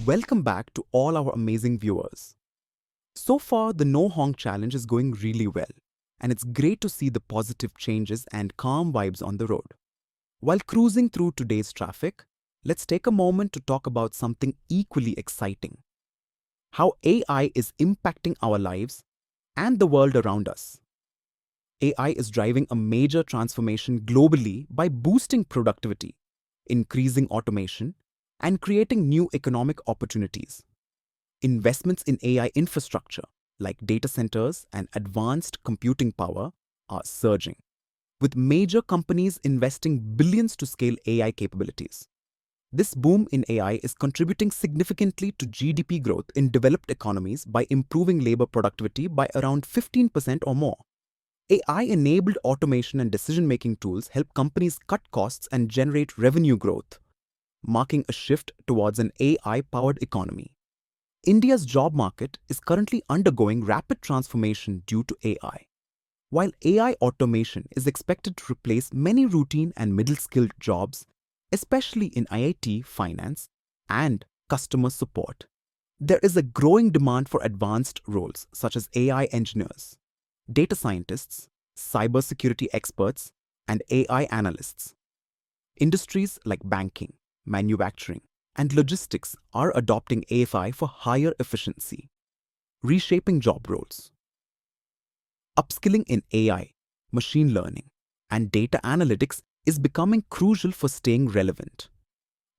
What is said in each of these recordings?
Welcome back to all our amazing viewers. So far, the No-Honk challenge is going really well, and it's great to see the positive changes and calm vibes on the road. While cruising through today's traffic, let's take a moment to talk about something equally exciting: how AI is impacting our lives and the world around us. AI is driving a major transformation globally by boosting productivity, increasing automation, and creating new economic opportunities. Investments in AI infrastructure, like data centers and advanced computing power, are surging, with major companies investing billions to scale AI capabilities. This boom in AI is contributing significantly to GDP growth in developed economies by improving labor productivity by around 15% or more. AI-enabled automation and decision-making tools help companies cut costs and generate revenue growth, marking a shift towards an AI-powered economy. India's job market is currently undergoing rapid transformation due to AI. While AI automation is expected to replace many routine and middle-skilled jobs, especially in IIT, finance, and customer support, there is a growing demand for advanced roles such as AI engineers, data scientists, cybersecurity experts, and AI analysts. Industries like banking, manufacturing, and logistics are adopting AI for higher efficiency, reshaping job roles. Upskilling in AI, machine learning, and data analytics is becoming crucial for staying relevant.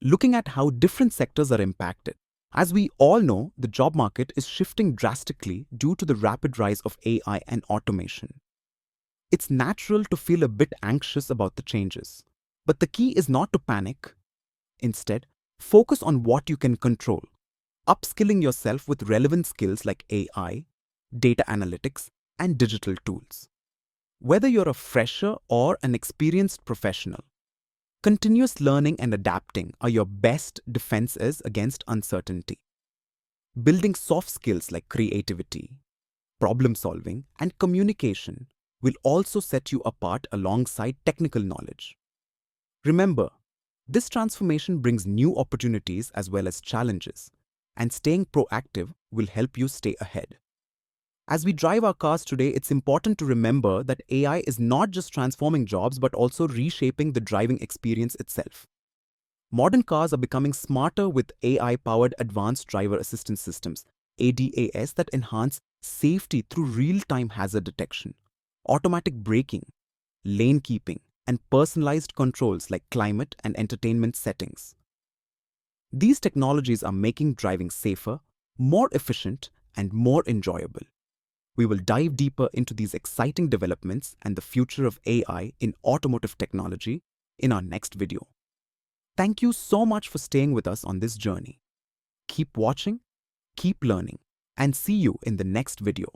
Looking at how different sectors are impacted, as we all know, the job market is shifting drastically due to the rapid rise of AI and automation. It's natural to feel a bit anxious about the changes, but the key is not to panic. Instead, focus on what you can control, upskilling yourself with relevant skills like AI, data analytics, and digital tools. Whether you're a fresher or an experienced professional, continuous learning and adapting are your best defenses against uncertainty. Building soft skills like creativity, problem solving, and communication will also set you apart alongside technical knowledge. Remember, this transformation brings new opportunities as well as challenges, and staying proactive will help you stay ahead. As we drive our cars today, it's important to remember that AI is not just transforming jobs but also reshaping the driving experience itself. Modern cars are becoming smarter with AI-powered advanced driver assistance systems, ADAS, that enhance safety through real-time hazard detection, automatic braking, lane keeping, and personalized controls like climate and entertainment settings. These technologies are making driving safer, more efficient, and more enjoyable. We will dive deeper into these exciting developments and the future of AI in automotive technology in our next video. Thank you so much for staying with us on this journey. Keep watching, keep learning, and see you in the next video.